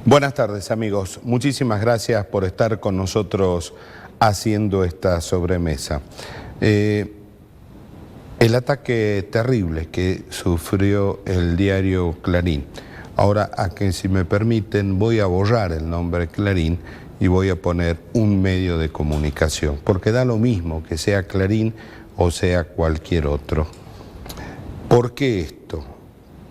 Buenas tardes, amigos. Muchísimas gracias por estar con nosotros haciendo esta sobremesa. El ataque terrible que sufrió el diario Clarín. Ahora, si me permiten, voy a borrar el nombre Clarín y voy a poner un medio de comunicación, porque da lo mismo que sea Clarín o sea cualquier otro. ¿Por qué esto?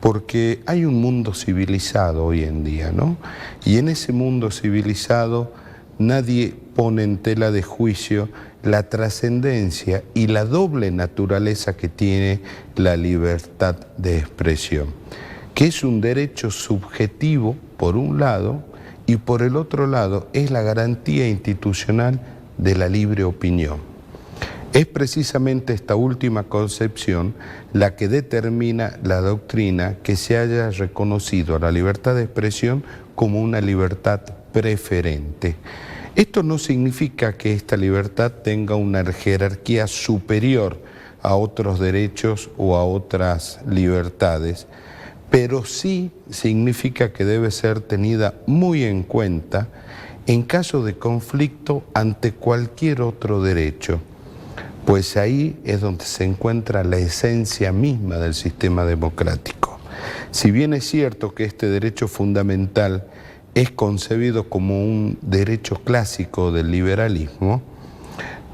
Porque hay un mundo civilizado hoy en día, ¿no? Y en ese mundo civilizado nadie pone en tela de juicio la trascendencia y la doble naturaleza que tiene la libertad de expresión, que es un derecho subjetivo por un lado y por el otro lado es la garantía institucional de la libre opinión. Es precisamente esta última concepción la que determina la doctrina que se haya reconocido a la libertad de expresión como una libertad preferente. Esto no significa que esta libertad tenga una jerarquía superior a otros derechos o a otras libertades, pero sí significa que debe ser tenida muy en cuenta en caso de conflicto ante cualquier otro derecho. Pues ahí es donde se encuentra la esencia misma del sistema democrático. Si bien es cierto que este derecho fundamental es concebido como un derecho clásico del liberalismo,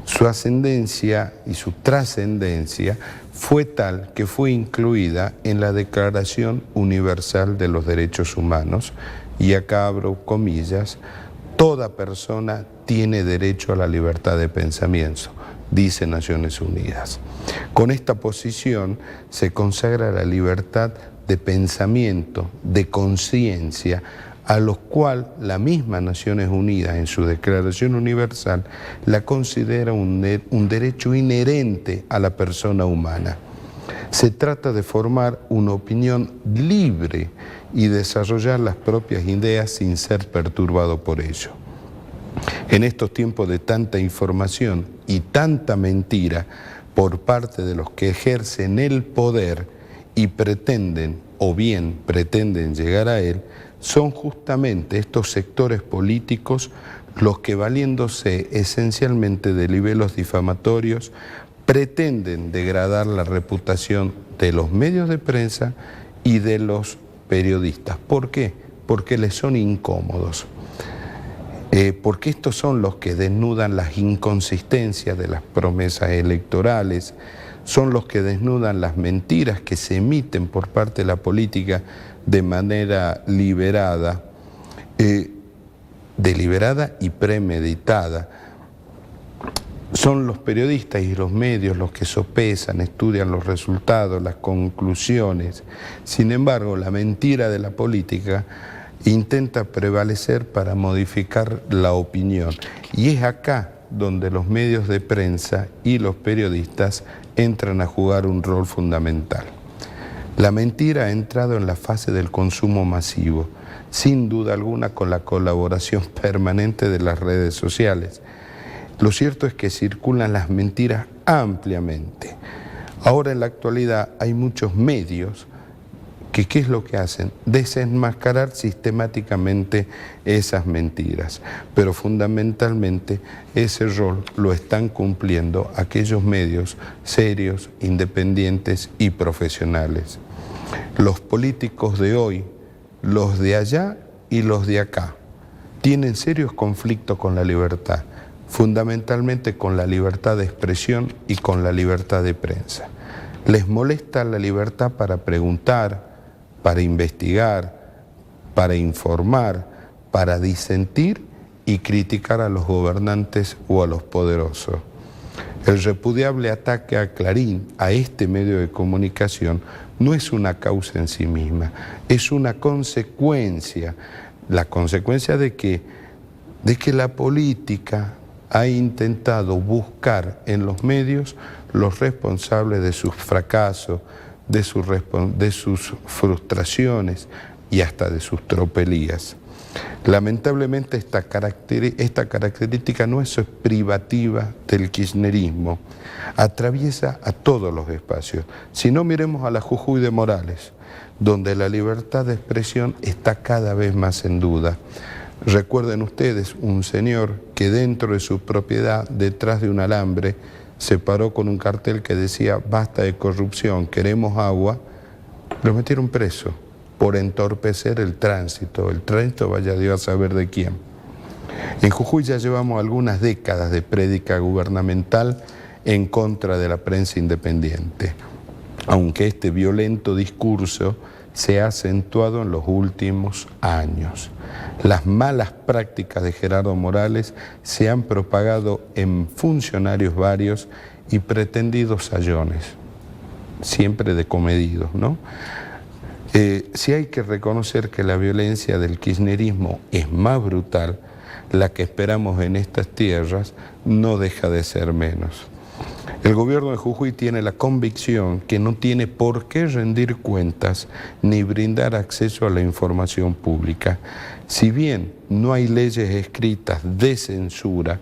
su ascendencia y su trascendencia fue tal que fue incluida en la Declaración Universal de los Derechos Humanos, y acá abro comillas, toda persona tiene derecho a la libertad de pensamiento, dice Naciones Unidas. Con esta posición se consagra la libertad de pensamiento, de conciencia, a lo cual la misma Naciones Unidas en su Declaración Universal la considera un derecho inherente a la persona humana. Se trata de formar una opinión libre y desarrollar las propias ideas sin ser perturbado por ello. En estos tiempos de tanta información y tanta mentira por parte de los que ejercen el poder y pretenden, o bien pretenden llegar a él, son justamente estos sectores políticos los que, valiéndose esencialmente de libelos difamatorios, pretenden degradar la reputación de los medios de prensa y de los periodistas. ¿Por qué? Porque les son incómodos. Porque estos son los que desnudan las inconsistencias de las promesas electorales, son los que desnudan las mentiras que se emiten por parte de la política de manera deliberada y premeditada. Son los periodistas y los medios los que sopesan, estudian los resultados, las conclusiones. Sin embargo, la mentira de la política intenta prevalecer para modificar la opinión. Y es acá donde los medios de prensa y los periodistas entran a jugar un rol fundamental. La mentira ha entrado en la fase del consumo masivo, sin duda alguna con la colaboración permanente de las redes sociales. Lo cierto es que circulan las mentiras ampliamente. Ahora en la actualidad hay muchos medios que ¿qué es lo que hacen? Desenmascarar sistemáticamente esas mentiras. Pero fundamentalmente ese rol lo están cumpliendo aquellos medios serios, independientes y profesionales. Los políticos de hoy, los de allá y los de acá, tienen serios conflictos con la libertad, fundamentalmente con la libertad de expresión y con la libertad de prensa. Les molesta la libertad para preguntar, para investigar, para informar, para disentir y criticar a los gobernantes o a los poderosos. El repudiable ataque a Clarín, a este medio de comunicación, no es una causa en sí misma, es una consecuencia, la consecuencia de que la política ha intentado buscar en los medios los responsables de sus fracasos, de sus frustraciones y hasta de sus tropelías. Lamentablemente esta característica no es privativa del kirchnerismo, atraviesa a todos los espacios. Si no, miremos a la Jujuy de Morales, donde la libertad de expresión está cada vez más en duda. Recuerden ustedes un señor que dentro de su propiedad, detrás de un alambre, se paró con un cartel que decía basta de corrupción, queremos agua. Lo metieron preso por entorpecer el tránsito vaya Dios a saber de quién. En Jujuy ya llevamos algunas décadas de prédica gubernamental en contra de la prensa independiente, aunque este violento discurso se ha acentuado en los últimos años. Las malas prácticas de Gerardo Morales se han propagado en funcionarios varios y pretendidos sayones, siempre decomedidos, ¿no? Sí hay que reconocer que la violencia del kirchnerismo es más brutal, la que esperamos en estas tierras no deja de ser menos. El gobierno de Jujuy tiene la convicción que no tiene por qué rendir cuentas ni brindar acceso a la información pública. Si bien no hay leyes escritas de censura,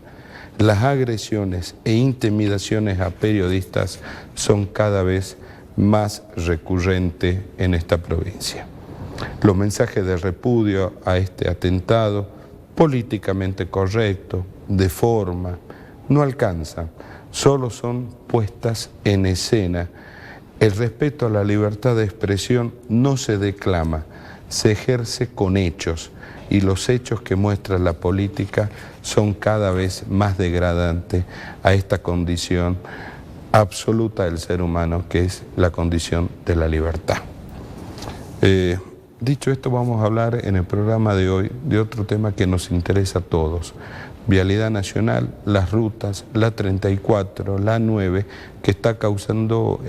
las agresiones e intimidaciones a periodistas son cada vez más recurrentes en esta provincia. Los mensajes de repudio a este atentado, políticamente correcto, de forma, no alcanzan. Solo son puestas en escena. El respeto a la libertad de expresión no se declama, se ejerce con hechos, y los hechos que muestra la política son cada vez más degradantes a esta condición absoluta del ser humano, que es la condición de la libertad. Dicho esto, vamos a hablar en el programa de hoy de otro tema que nos interesa a todos. Vialidad nacional, las rutas, la 34, la 9, que está causando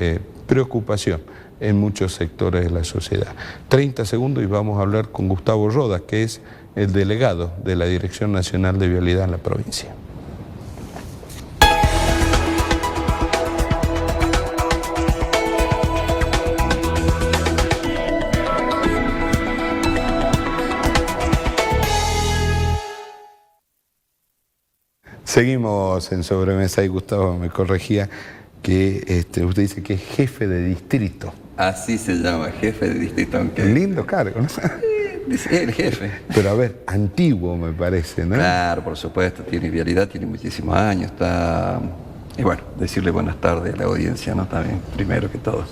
preocupación en muchos sectores de la sociedad. 30 segundos y vamos a hablar con Gustavo Rodas, que es el delegado de la Dirección Nacional de Vialidad en la provincia. Seguimos en Sobremesa y Gustavo me corregía que usted dice que es jefe de distrito. Así se llama, jefe de distrito. Aunque... Lindo cargo, ¿no? El jefe. Pero a ver, antiguo me parece, ¿no? Claro, por supuesto, tiene vialidad, tiene muchísimos años, está... Y bueno, decirle buenas tardes a la audiencia, ¿no? También, primero que todo.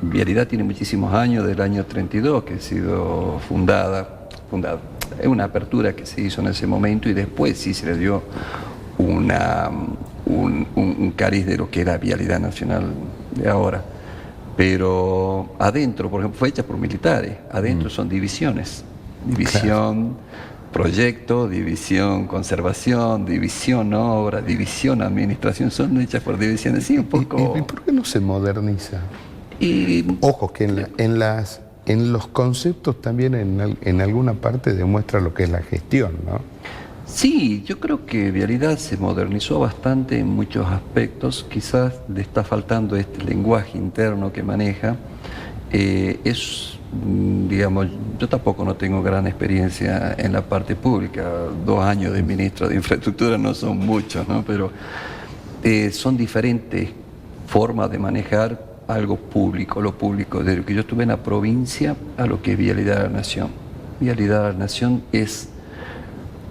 Vialidad tiene muchísimos años, del año 32, que ha sido fundada. Es una apertura que se hizo en ese momento y después sí se le dio un cariz de lo que era Vialidad Nacional de ahora. Pero adentro, por ejemplo, fue hecha por militares, adentro son divisiones. División proyecto, división conservación, división obra, división administración, son hechas por divisiones. Sí, un poco... ¿Y por qué no se moderniza? Ojo, que en los conceptos también en alguna parte demuestra lo que es la gestión, ¿no? Sí, yo creo que Vialidad se modernizó bastante en muchos aspectos, quizás le está faltando este lenguaje interno que maneja. Digamos, yo tampoco no tengo gran experiencia en la parte pública, 2 años de ministro de Infraestructura no son muchos, ¿no? Pero son diferentes formas de manejar algo público, lo público, de lo que yo estuve en la provincia a lo que es Vialidad de la Nación. Vialidad de la Nación es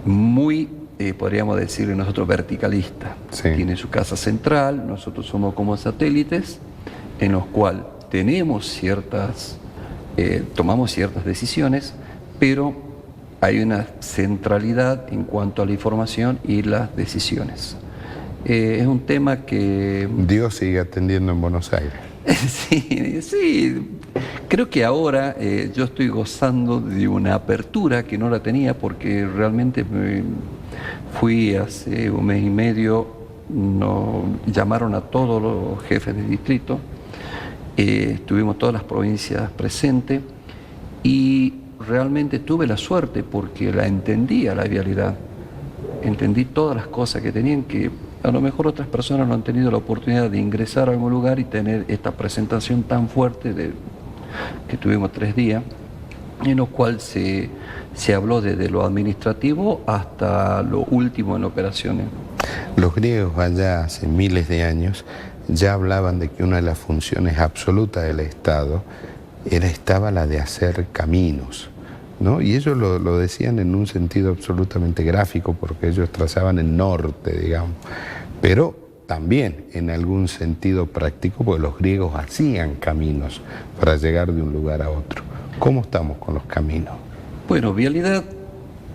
muy, podríamos decirle nosotros, verticalista. Sí. Tiene su casa central, nosotros somos como satélites, en los cuales tenemos tomamos ciertas decisiones, pero hay una centralidad en cuanto a la información y las decisiones. Es un tema que... Dios sigue atendiendo en Buenos Aires. Sí, creo que ahora yo estoy gozando de una apertura que no la tenía porque realmente fui hace 1 mes y medio, llamaron a todos los jefes de distrito, estuvimos todas las provincias presentes y realmente tuve la suerte porque la entendía la vialidad, entendí todas las cosas que tenían que... A lo mejor otras personas no han tenido la oportunidad de ingresar a algún lugar y tener esta presentación tan fuerte que tuvimos 3 días, en lo cual se habló desde lo administrativo hasta lo último en operaciones. Los griegos allá hace miles de años ya hablaban de que una de las funciones absolutas del Estado estaba la de hacer caminos, ¿no? Y ellos lo decían en un sentido absolutamente gráfico, porque ellos trazaban el norte, digamos, pero también en algún sentido práctico, porque los griegos hacían caminos para llegar de un lugar a otro. ¿Cómo estamos con los caminos? Bueno, Vialidad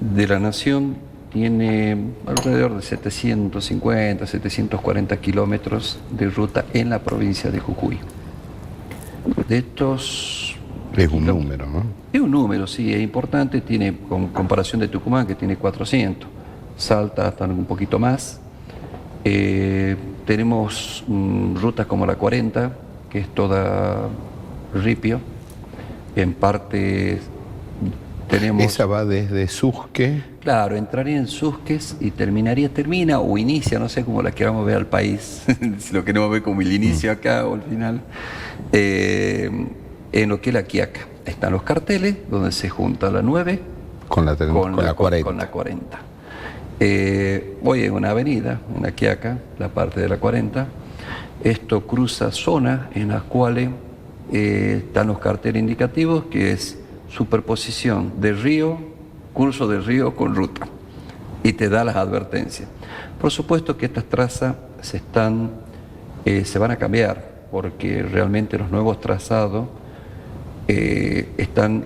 de la Nación tiene alrededor de 750, 740 kilómetros de ruta en la provincia de Jujuy. De estos... Es un número, ¿no? Es un número, sí, es importante, tiene con comparación de Tucumán, que tiene 400, Salta hasta un poquito más. Tenemos rutas como la 40, que es toda ripio, en parte tenemos... Esa va desde Susque. Claro, entraría en Susques y termina o inicia, no sé cómo la queramos ver al país, si lo queremos ver como el inicio acá o el final, en lo que es la Quiaca. Están los carteles donde se junta la 9 con la 40. Con la 40. Voy en una avenida, en la Quiaca, la parte de la 40. Esto cruza zonas en las cuales están los carteles indicativos, que es superposición de río, curso de río con ruta, y te da las advertencias. Por supuesto que estas trazas se van a cambiar, porque realmente los nuevos trazados están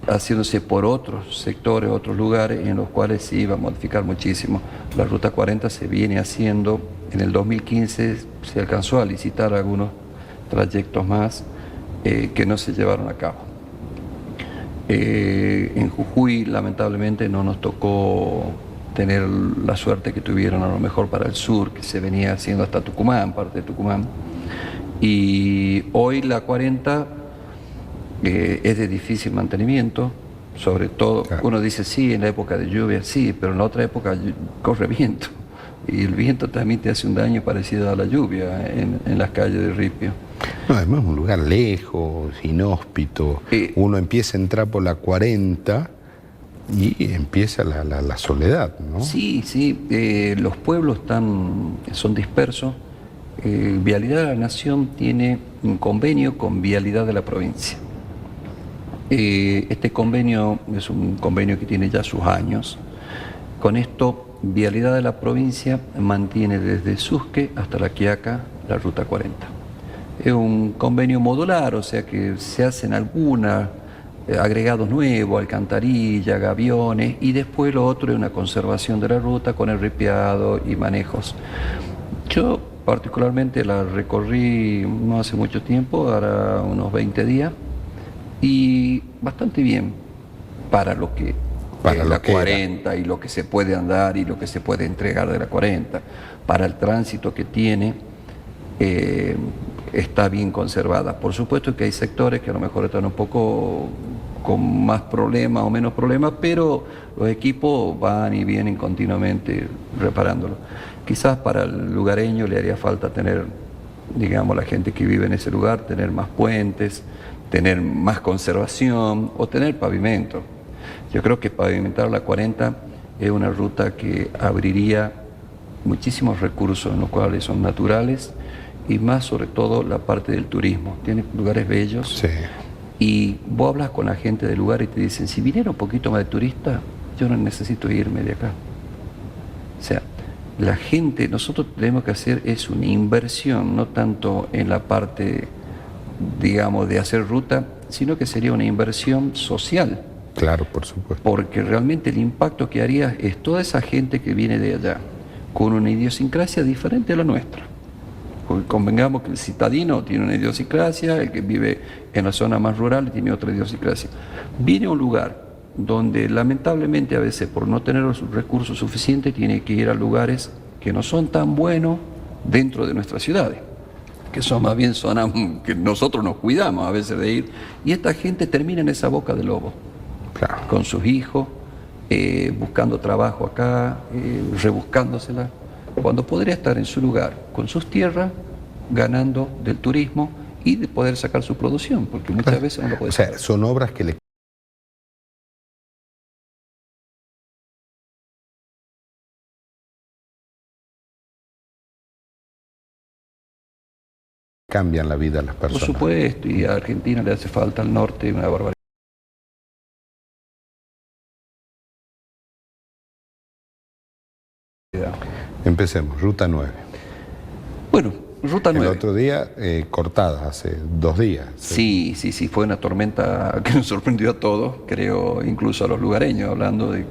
haciéndose por otros sectores, otros lugares en los cuales se iba a modificar muchísimo. La Ruta 40 se viene haciendo, en el 2015 se alcanzó a licitar algunos trayectos más que no se llevaron a cabo. En Jujuy lamentablemente no nos tocó tener la suerte que tuvieron a lo mejor para el sur, que se venía haciendo hasta Tucumán, parte de Tucumán. Y hoy la 40 es de difícil mantenimiento, sobre todo, claro. Uno dice sí, en la época de lluvia, sí, pero en la otra época corre viento. Y el viento también te hace un daño parecido a la lluvia en las calles de Ripio. No, además es un lugar lejos, inhóspito. Uno empieza a entrar por la 40 y empieza la soledad, ¿no? Sí, sí, los pueblos son dispersos. Vialidad de la Nación tiene un convenio con Vialidad de la Provincia. Este convenio es un convenio que tiene ya sus años. Con esto, Vialidad de la Provincia mantiene desde Susque hasta La Quiaca la Ruta 40. Es un convenio modular, o sea que se hacen algunos agregados nuevos, alcantarilla, gaviones, y después lo otro es una conservación de la ruta con el ripiado y manejos. Yo particularmente la recorrí no hace mucho tiempo, ahora unos 20 días, y bastante bien para lo que la 40 y lo que se puede andar y lo que se puede entregar de la 40. Para el tránsito que tiene, está bien conservada. Por supuesto que hay sectores que a lo mejor están un poco con más problemas o menos problemas, pero los equipos van y vienen continuamente reparándolo. Quizás para el lugareño le haría falta tener, digamos, la gente que vive en ese lugar, tener más puentes, tener más conservación o tener pavimento. Yo creo que pavimentar la 40 es una ruta que abriría muchísimos recursos, en los cuales son naturales, y más sobre todo la parte del turismo. Tiene lugares bellos. Sí. Y vos hablas con la gente del lugar y te dicen, si viniera un poquito más de turista, yo no necesito irme de acá. O sea, la gente, nosotros tenemos que hacer es una inversión, no tanto en la parte, digamos, de hacer ruta, sino que sería una inversión social. Claro, por supuesto. Porque realmente el impacto que haría es toda esa gente que viene de allá, con una idiosincrasia diferente a la nuestra. Porque convengamos que el citadino tiene una idiosincrasia, el que vive en la zona más rural tiene otra idiosincrasia. Viene a un lugar donde lamentablemente a veces por no tener los recursos suficientes tiene que ir a lugares que no son tan buenos dentro de nuestras ciudades, que son más bien zonas que nosotros nos cuidamos a veces de ir, y esta gente termina en esa boca de lobo, claro, con sus hijos, buscando trabajo acá, rebuscándosela, cuando podría estar en su lugar, con sus tierras, ganando del turismo y de poder sacar su producción, porque muchas veces no lo puede sacar. O sea, son obras que le cambian la vida a las personas. Por supuesto, y a Argentina le hace falta al norte una barbaridad. Empecemos, Ruta 9. Bueno, Ruta 9. El otro día cortada, hace 2 días. Sí, fue una tormenta que nos sorprendió a todos, creo, incluso a los lugareños, hablando de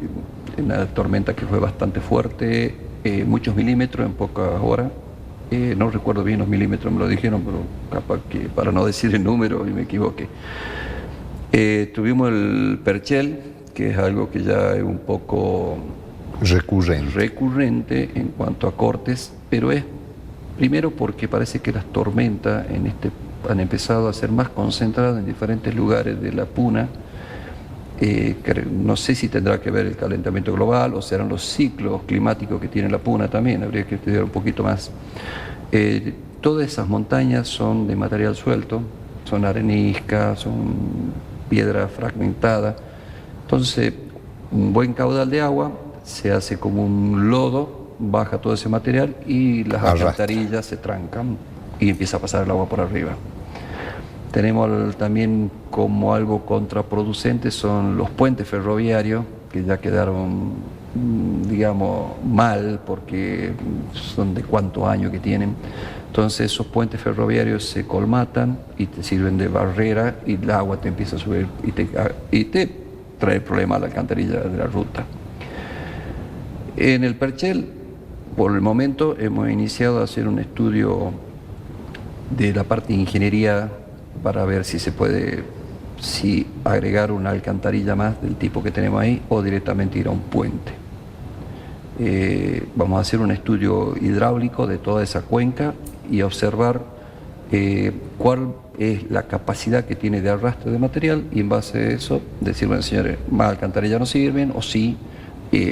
una tormenta que fue bastante fuerte, muchos milímetros en pocas horas. No recuerdo bien los milímetros, me lo dijeron, pero capaz que para no decir el número y me equivoqué. Tuvimos el perchel, que es algo que ya es un poco recurrente en cuanto a cortes, pero es primero porque parece que las tormentas han empezado a ser más concentradas en diferentes lugares de la puna. No sé si tendrá que ver el calentamiento global o serán los ciclos climáticos que tiene la puna también, habría que estudiar un poquito más. Todas esas montañas son de material suelto, son areniscas, son piedra fragmentada, entonces un buen caudal de agua se hace como un lodo, baja todo ese material y las alcantarillas se trancan y empieza a pasar el agua por arriba. Tenemos también como algo contraproducente son los puentes ferroviarios, que ya quedaron, digamos, mal porque son de cuántos años que tienen. Entonces esos puentes ferroviarios se colmatan y te sirven de barrera y el agua te empieza a subir y te trae problemas a la alcantarilla de la ruta. En el perchel, por el momento, hemos iniciado a hacer un estudio de la parte de ingeniería para ver si se puede agregar una alcantarilla más del tipo que tenemos ahí o directamente ir a un puente. Vamos a hacer un estudio hidráulico de toda esa cuenca y observar cuál es la capacidad que tiene de arrastre de material y en base a eso decir, bueno, señores, más alcantarillas no sirven o sí,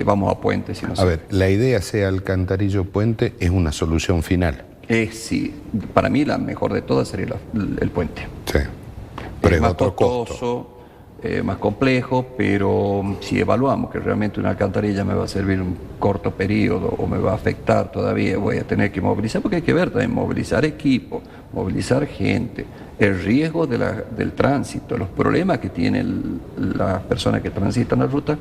vamos a puentes. Si no a ver, la idea sea alcantarillo puente es una solución final. Sí, para mí la mejor de todas sería el puente. Sí, pero es más otro costoso, más complejo, pero si evaluamos que realmente una alcantarilla me va a servir un corto periodo o me va a afectar todavía, voy a tener que movilizar, porque hay que ver también, movilizar equipo, movilizar gente, el riesgo del tránsito, los problemas que tienen las personas que transitan la ruta.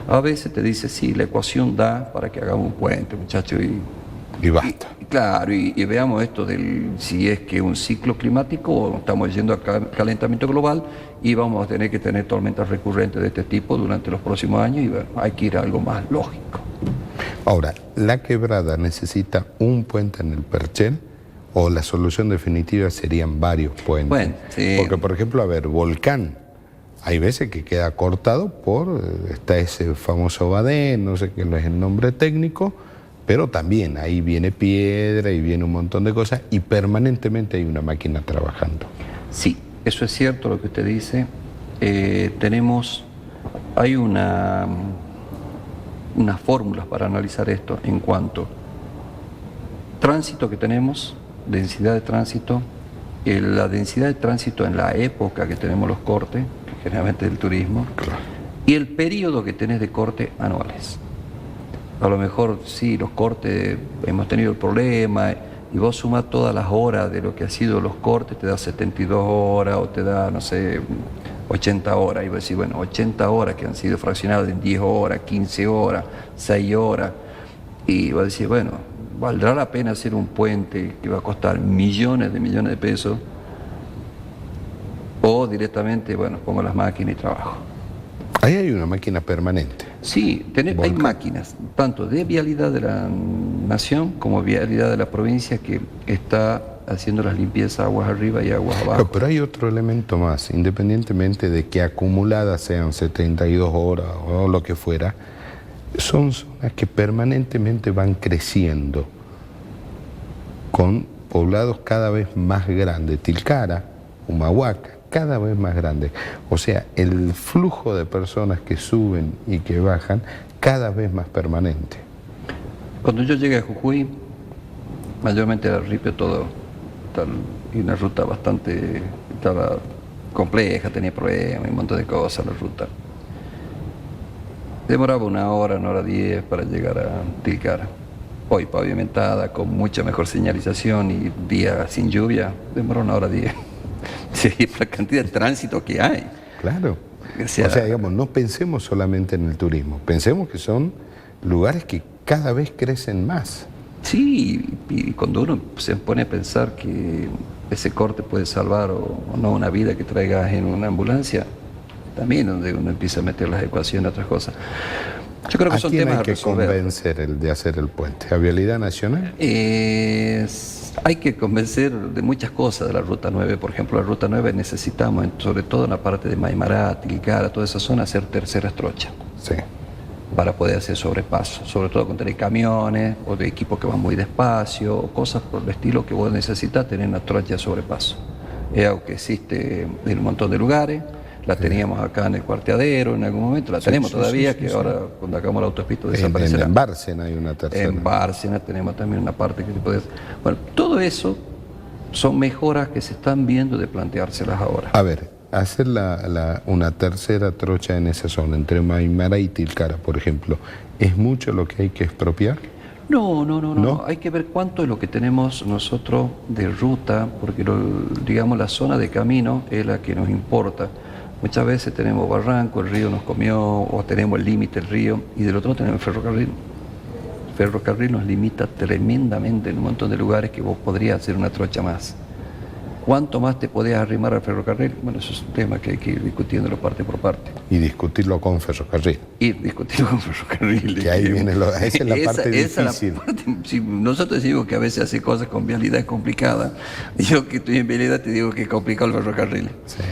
A veces te dice, sí, la ecuación da para que hagamos un puente, muchachos, y basta. Claro, y veamos esto si es que un ciclo climático o estamos yendo a calentamiento global y vamos a tener que tener tormentas recurrentes de este tipo durante los próximos años y bueno, hay que ir a algo más lógico. Ahora, ¿la quebrada necesita un puente en el perchel o la solución definitiva serían varios puentes? Bueno, sí. Porque, por ejemplo, a ver, Volcán, hay veces que queda cortado está ese famoso badén, no sé qué es el nombre técnico, pero también ahí viene piedra y viene un montón de cosas y permanentemente hay una máquina trabajando. Sí, eso es cierto lo que usted dice. Hay unas fórmulas para analizar esto en cuanto tránsito que tenemos, densidad de tránsito, la densidad de tránsito en la época que tenemos los cortes, que generalmente es el turismo, Claro. y el periodo que tenés de corte anuales. A lo mejor sí, los cortes, hemos tenido el problema y vos sumás todas las horas de lo que han sido los cortes, te da 72 horas o te da, no sé, 80 horas. Y vos decís, bueno, 80 horas que han sido fraccionadas en 10 horas, 15 horas, 6 horas. Y vos decís, bueno, ¿valdrá la pena hacer un puente que va a costar millones de pesos? O directamente, bueno, pongo las máquinas y trabajo. Ahí hay una máquina permanente. Sí, hay máquinas, tanto de vialidad de la nación como vialidad de la provincia que está haciendo las limpiezas aguas arriba y aguas abajo. Pero hay otro elemento más, independientemente de que acumuladas sean 72 horas o lo que fuera, son zonas que permanentemente van creciendo con poblados cada vez más grandes, Tilcara, Humahuaca, cada vez más grande. O sea, el flujo de personas que suben y que bajan cada vez más permanente. Cuando yo llegué a Jujuy, mayormente era ripio todo, y una ruta estaba compleja, tenía problemas, un montón de cosas la ruta. Demoraba 1 hora, 1 hora 10 para llegar a Tilcara. hoy pavimentada, con mucha mejor señalización y día sin lluvia, demora 1 hora 10. Sí, la cantidad de tránsito que hay. Claro. O sea, digamos, no pensemos solamente en el turismo, pensemos que son lugares que cada vez crecen más. Sí, y cuando uno se pone a pensar que ese corte puede salvar o no una vida que traigas en una ambulancia, también donde uno empieza a meter las ecuaciones, otras cosas. Yo creo que son temas hay que convencer de hacer el puente? ¿A Vialidad Nacional? Hay que convencer de muchas cosas de la Ruta 9. Por ejemplo, la Ruta 9 necesitamos, sobre todo en la parte de Maimará, Tilcara, toda esa zona, hacer tercera trocha. Sí. Para poder hacer sobrepaso, sobre todo cuando hay camiones o de equipos que van muy despacio o cosas por el estilo que vos necesitas tener una trocha de sobrepaso. Es algo que existe en un montón de lugares, la teníamos acá en el Cuarteadero en algún momento, la tenemos todavía, que ahora cuando hagamos la autopista desaparecerá. En Bárcena hay una tercera. En Bárcena tenemos también una parte que se puede hacer. Bueno, todo eso son mejoras que se están viendo de planteárselas ahora. A ver, hacer una tercera trocha en esa zona, entre Maimará y Tilcara, por ejemplo, ¿es mucho lo que hay que expropiar? No. Hay que ver cuánto es lo que tenemos nosotros de ruta, porque digamos la zona de camino es la que nos importa. Muchas veces tenemos barranco, el río nos comió, o tenemos el límite del río, y del otro lado tenemos el ferrocarril. El ferrocarril nos limita tremendamente en un montón de lugares que vos podrías hacer una trocha más. ¿Cuánto más te podías arrimar al ferrocarril? Bueno, eso es un tema que hay que ir discutiéndolo parte por parte. Y discutirlo con ferrocarril. Y discutirlo con ferrocarril. Que ahí viene esa es la parte difícil. Si nosotros decimos que a veces hace cosas con vialidad complicada, yo que estoy en vialidad te digo que es complicado el ferrocarril. Sí.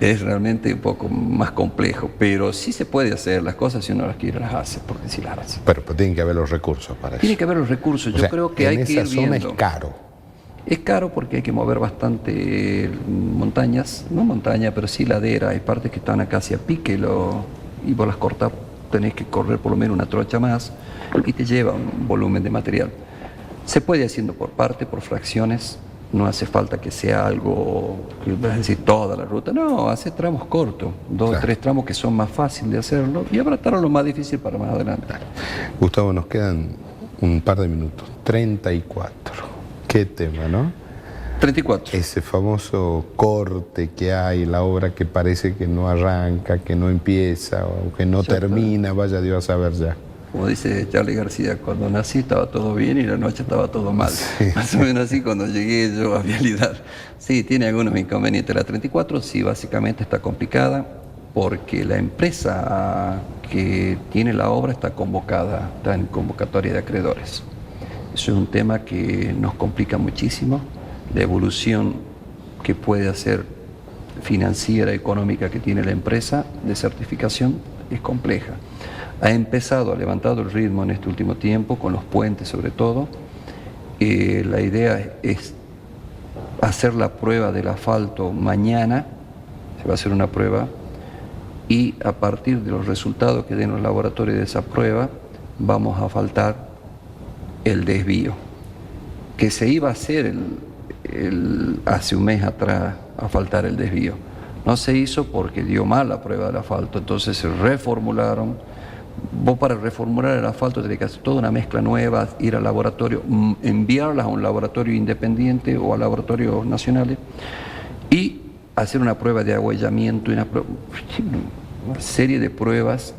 Es realmente un poco más complejo, pero sí se puede hacer las cosas si uno las quiere, las hace, porque sí las hace. Pero tienen que haber los recursos para eso. Tiene que haber los recursos, yo creo que hay que ir viendo. En esa zona es caro. Es caro porque hay que mover bastante montañas, no montaña, pero sí ladera, hay partes que están acá hacia pique y vos las cortás, tenés que correr por lo menos una trocha más y te lleva un volumen de material. Se puede haciendo por parte, por fracciones, no hace falta que sea algo, que vas a decir toda la ruta, no, hace tramos cortos, 2 o 3 tramos que son más fáciles de hacerlo y abratar lo más difícil para más adelante. Gustavo, nos quedan un par de minutos, 34. Qué tema, ¿no? 34. Ese famoso corte que hay, la obra que parece que no arranca, que no empieza o que no termina, vaya Dios a saber ya. Como dice Charly García, cuando nací estaba todo bien y la noche estaba todo mal. Sí. Más o menos así cuando llegué yo a Vialidad. Sí, tiene algunos inconvenientes. La 34 sí, básicamente está complicada porque la empresa que tiene la obra está convocada, está en convocatoria de acreedores. Eso es un tema que nos complica muchísimo. La evolución que puede hacer financiera, económica que tiene la empresa de certificación es compleja. Ha empezado, ha levantado el ritmo en este último tiempo, con los puentes sobre todo. La idea es hacer la prueba del asfalto mañana, se va a hacer una prueba, y a partir de los resultados que den los laboratorios de esa prueba, vamos a asfaltar el desvío, que se iba a hacer hace un mes atrás, asfaltar el desvío. No se hizo porque dio mal la prueba del asfalto, entonces se reformularon. Vos para reformular el asfalto tenés que hacer toda una mezcla nueva, ir al laboratorio, enviarlas a un laboratorio independiente o a laboratorios nacionales y hacer una prueba de agüellamiento, una serie de pruebas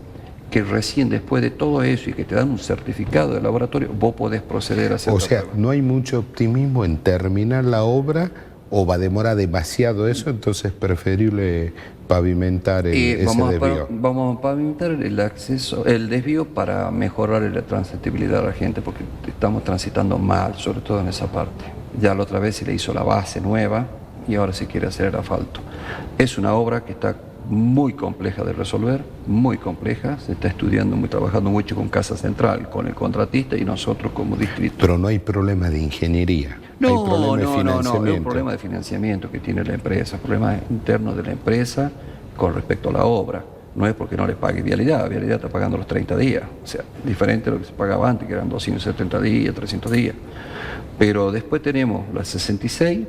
que recién después de todo eso y que te dan un certificado de laboratorio, vos podés proceder a hacer. O sea, ¿no hay mucho optimismo en terminar la obra o va a demorar demasiado eso? Entonces es preferible pavimentar ese desvío. Vamos a pavimentar el desvío para mejorar la transitabilidad de la gente, porque estamos transitando mal, sobre todo en esa parte. Ya la otra vez se le hizo la base nueva y ahora se quiere hacer el asfalto. Es una obra que está muy compleja de resolver, muy compleja, se está estudiando, trabajando mucho con Casa Central, con el contratista y nosotros como distrito. Pero no hay problema de ingeniería, hay problema de financiamiento. No, es un problema de financiamiento que tiene la empresa, problema interno de la empresa con respecto a la obra. No es porque no le pague Vialidad, Vialidad está pagando los 30 días, o sea, diferente a lo que se pagaba antes, que eran 270 días, 300 días. Pero después tenemos las 66,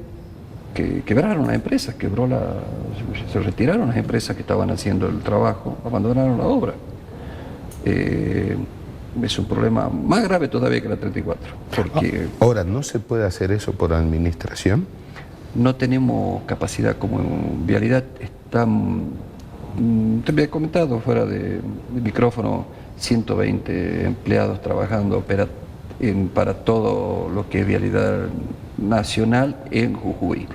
que quebraron las empresas, se retiraron las empresas que estaban haciendo el trabajo, abandonaron la obra. es un problema más grave todavía que la 34, porque Ahora, ¿no se puede hacer eso por administración? no tenemos capacidad como vialidad. Te había comentado fuera de micrófono, 120 empleados trabajando para todo lo que es vialidad nacional en Jujuy,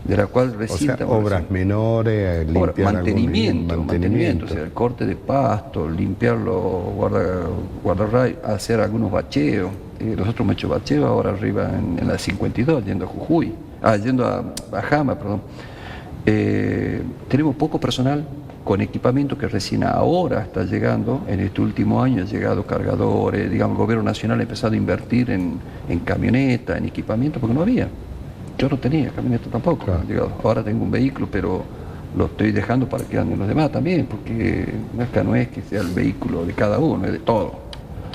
de la cual recién... O sea, obras menores, limpiar mantenimiento, o sea, el corte de pasto, limpiarlo, guardar, hacer algunos bacheos. Nosotros hemos hecho bacheo ahora arriba en la 52, yendo a Jujuy, yendo a Jama, perdón. Tenemos poco personal con equipamiento que recién ahora está llegando. En este último año han llegado cargadores, digamos, el gobierno nacional ha empezado a invertir en camioneta, en equipamiento, porque no había. Yo no tenía camioneta tampoco. Claro. Ahora tengo un vehículo, pero lo estoy dejando para que anden los demás también, porque acá no es que sea el vehículo de cada uno, es de todo.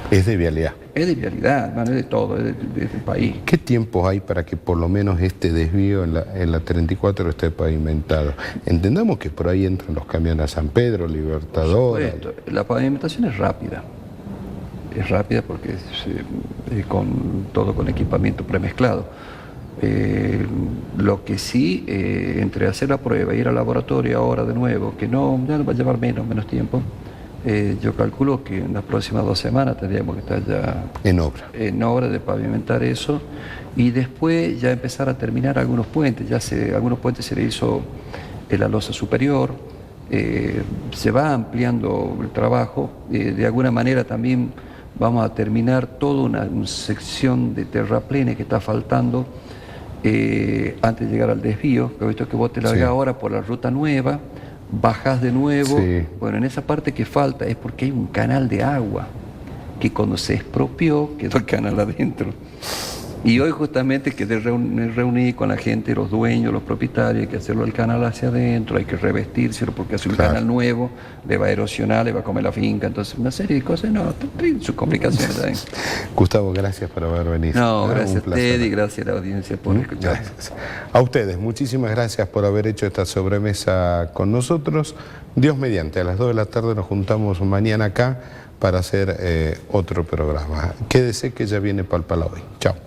Es de vialidad. Es de vialidad, no es de todo, es del país. ¿Qué tiempos hay para que por lo menos este desvío en la 34 esté pavimentado? Entendamos que por ahí entran los camiones a San Pedro, Libertador. La pavimentación es rápida. Es rápida porque con equipamiento premezclado. Lo que sí, entre hacer la prueba e ir al laboratorio ahora de nuevo, que ya nos va a llevar menos tiempo, yo calculo que en las próximas 2 semanas tendríamos que estar ya en obra de pavimentar eso, y después ya empezar a terminar algunos puentes. Algunos puentes se le hizo la losa superior, se va ampliando el trabajo, de alguna manera también vamos a terminar toda una sección de terraplene que está faltando antes de llegar al desvío, que he visto que vos te largás ahora por la ruta nueva, bajás de nuevo. Bueno, en esa parte que falta es porque hay un canal de agua que cuando se expropió quedó el canal adentro. Y hoy justamente me reuní con la gente, los dueños, los propietarios, hay que hacerlo el canal hacia adentro, hay que revestírselo porque hace un canal nuevo, le va a erosionar, le va a comer la finca, entonces una serie de cosas, tiene sus complicaciones ahí. Gustavo, gracias por haber venido. No, gracias a usted y gracias a la audiencia por escuchar. A ustedes, muchísimas gracias por haber hecho esta sobremesa con nosotros. Dios mediante, a las 2 de la tarde nos juntamos mañana acá para hacer otro programa. Quédese que ya viene Palpala Hoy. Chao.